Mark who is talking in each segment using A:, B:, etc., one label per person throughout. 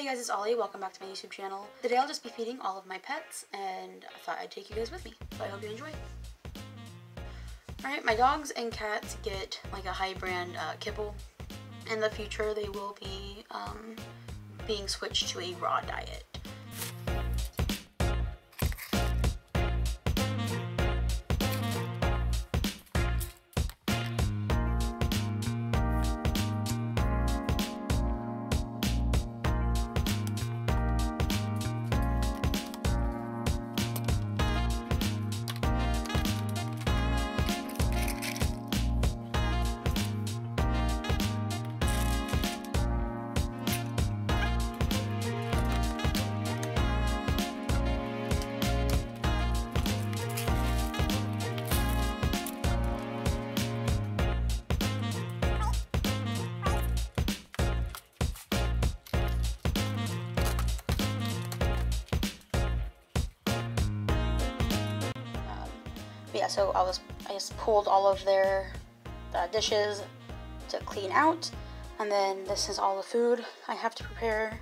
A: Hey guys, it's Ollie. Welcome back to my YouTube channel. Today I'll just be feeding all of my pets, and I thought I'd take you guys with me, so I hope you enjoy. Alright, my dogs and cats get like a high brand kibble. In the future they will be being switched to a raw diet. Yeah, so I just pulled all of their dishes to clean out, and then this is all the food I have to prepare.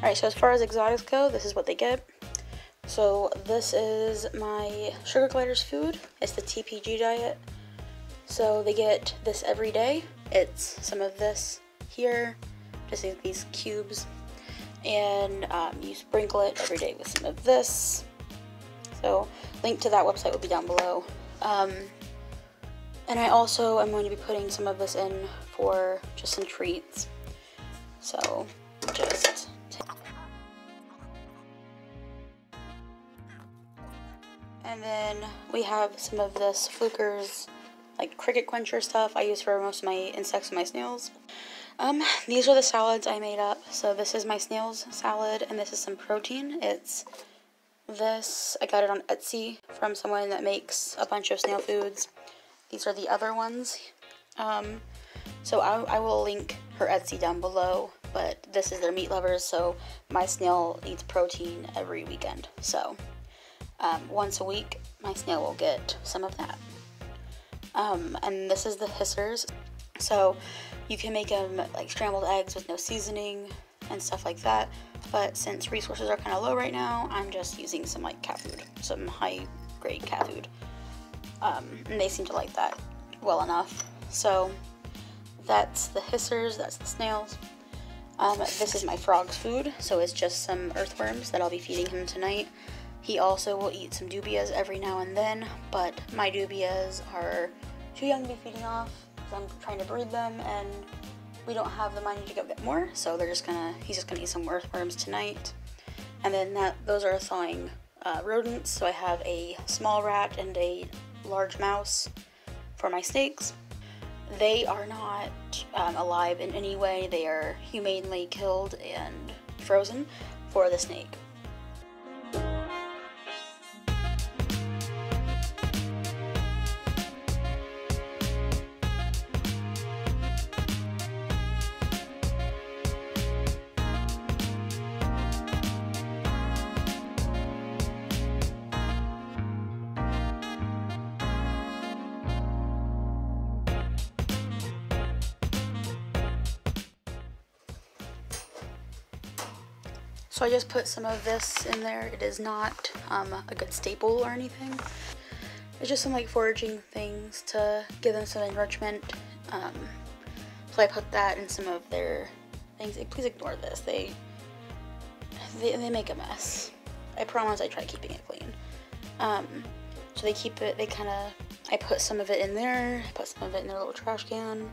A: Alright, so as far as exotics go, this is what they get. So this is my sugar gliders food. It's the TPG diet. So they get this every day. It's some of this here, just these cubes. And you sprinkle it every day with some of this. So link to that website will be down below. And I also am going to be putting some of this in for just some treats. So just and then we have some of this Fluker's like cricket quencher stuff I use for most of my insects and my snails. These are the salads I made up. So this is my snails salad, and this is some protein. It's this, I got it on Etsy from someone that makes a bunch of snail foods. These are the other ones. So I will link her Etsy down below, but this is their meat lovers, so my snail eats protein every weekend. So once a week, my snail will get some of that. And this is the hissers. So you can make them like scrambled eggs with no seasoning and stuff like that. But since resources are kind of low right now, I'm just using some like cat food, some high grade cat food. And they seem to like that well enough. So that's the hissers, that's the snails. This is my frog's food. So it's just some earthworms that I'll be feeding him tonight. He also will eat some dubias every now and then, but my dubias are too young to be feeding off because I'm trying to breed them, and we don't have the money to go get more, so he's just gonna eat some earthworms tonight. And then those are thawing rodents, so I have a small rat and a large mouse for my snakes. They are not alive in any way. They are humanely killed and frozen for the snake. So I just put some of this in there. It is not a good staple or anything. It's just some like foraging things to give them some enrichment. So I put that in some of their things. Please ignore this. They make a mess. I promise I try keeping it clean. So they keep it, I put some of it in there. I put some of it in their little trash can.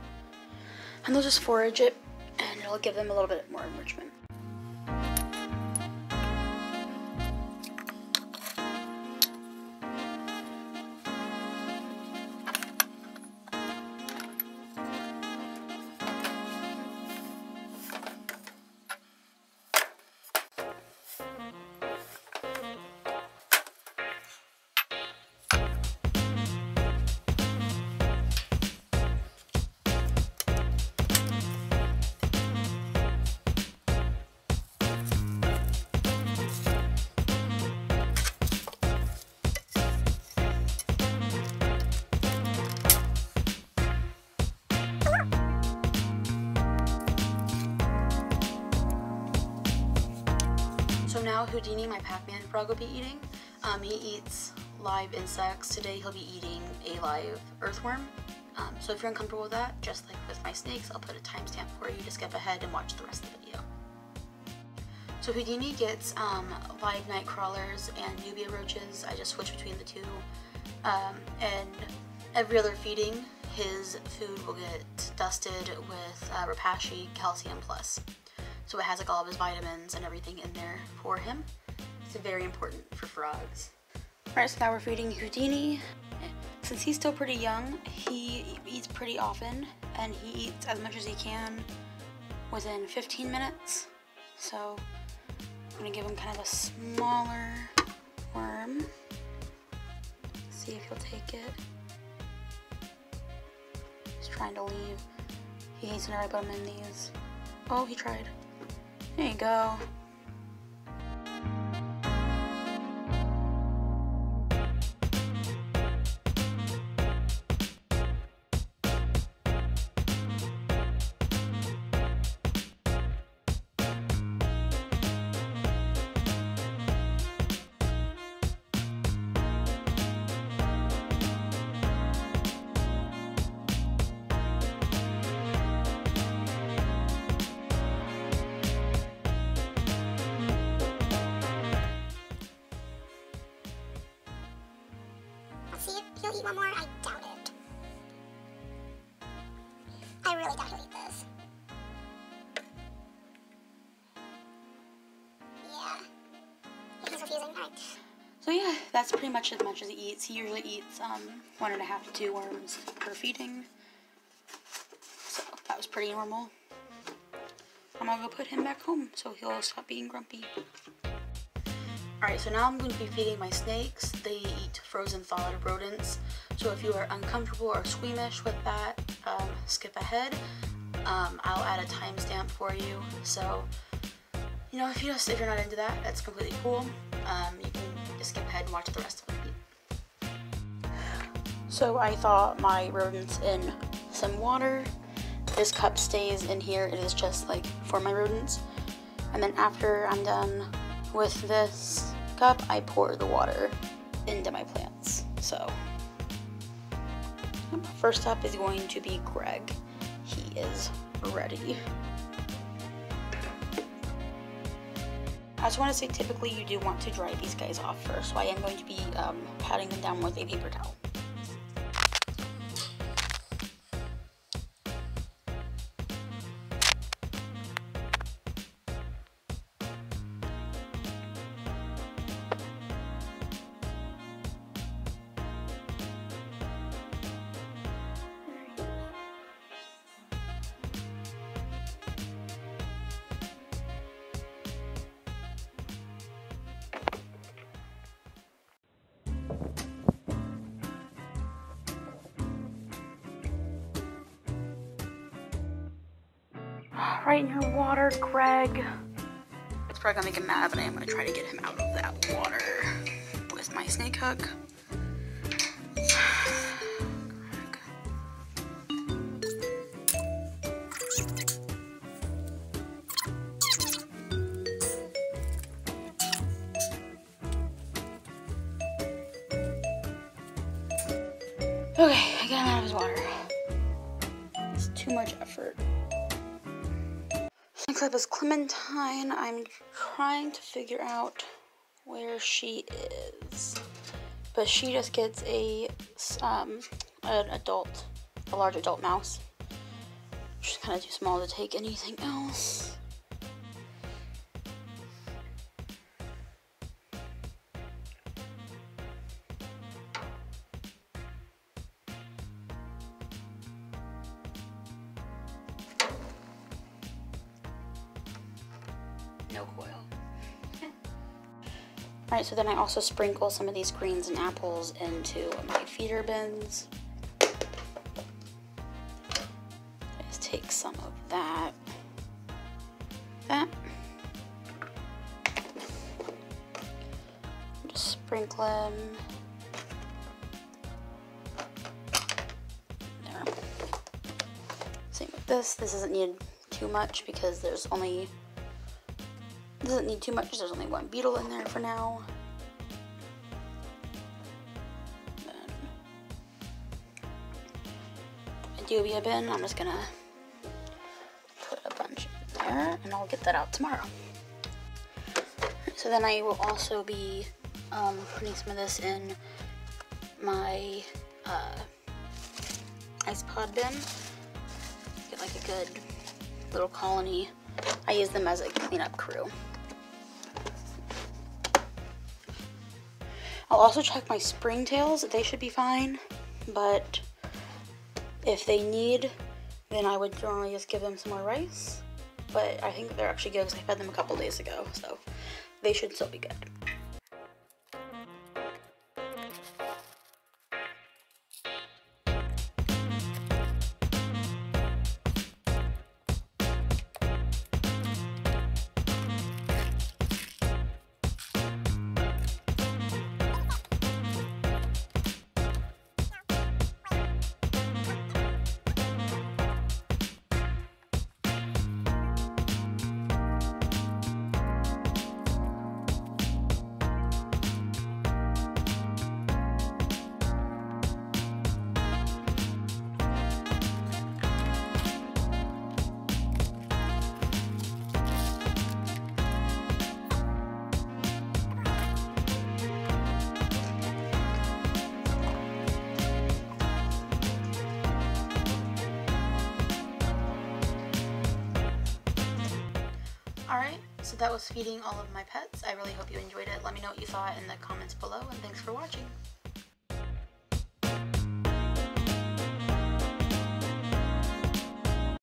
A: And they'll just forage it, and it'll give them a little bit more enrichment. now Houdini, my Pac-Man frog, will be eating. He eats live insects. Today he'll be eating a live earthworm. So if you're uncomfortable with that, just like with my snakes, I'll put a timestamp for you to skip ahead and watch the rest of the video. So Houdini gets live night crawlers and nubia roaches. I just switch between the two. And every other feeding, his food will get dusted with Repashy Calcium Plus. So it has like all of his vitamins and everything in there for him. It's very important for frogs. Alright, so now we're feeding Houdini. Since he's still pretty young, he eats pretty often, and he eats as much as he can within 15 minutes. So I'm gonna give him kind of a smaller worm. See if he'll take it. He's trying to leave. He hates whenever I put him in these. Oh, he tried. There you go.
B: See if he'll eat one more. I doubt it. I really doubt he'll eat this. Yeah. He's refusing. Alright.
A: So yeah, that's pretty much as he eats. He usually eats 1.5 to 2 worms per feeding. So that was pretty normal. I'm gonna go put him back home so he'll stop being grumpy. Alright, so now I'm going to be feeding my snakes. They eat frozen thawed rodents. So if you are uncomfortable or squeamish with that, skip ahead. I'll add a timestamp for you. So, you know, if you're not into that, that's completely cool. You can just skip ahead and watch the rest of it. So I thaw my rodents in some water. This cup stays in here. It is just like for my rodents. And then after I'm done with this cup, I pour the water into my plants. So first up is going to be Greg. He is ready. I just want to say, typically you do want to dry these guys off first, so I am going to be patting them down with a paper towel. Right in your water, Greg. It's probably gonna make him mad, but I am gonna try to get him out of that water with my snake hook. Okay, I got him out of his water. It's too much effort. Next up is Clementine. I'm trying to figure out where she is, but she just gets a large adult mouse. She's kind of too small to take anything else. No coil. Alright, so then I also sprinkle some of these greens and apples into my feeder bins. Just take some of that. Just sprinkle them. There. Same with this. This doesn't need too much because there's only Doesn't need too much. There's only one beetle in there for now. Then Dubia bin, I'm just gonna put a bunch in there, and I'll get that out tomorrow. So then I will also be putting some of this in my ice pod bin. Get like a good little colony. I use them as a cleanup crew. I'll also check my springtails. They should be fine, but if they need, then I would normally just give them some more rice. But I think they're actually good because I fed them a couple days ago, so they should still be good. Alright, so that was feeding all of my pets. I really hope you enjoyed it. Let me know what you thought in the comments below, and thanks for watching.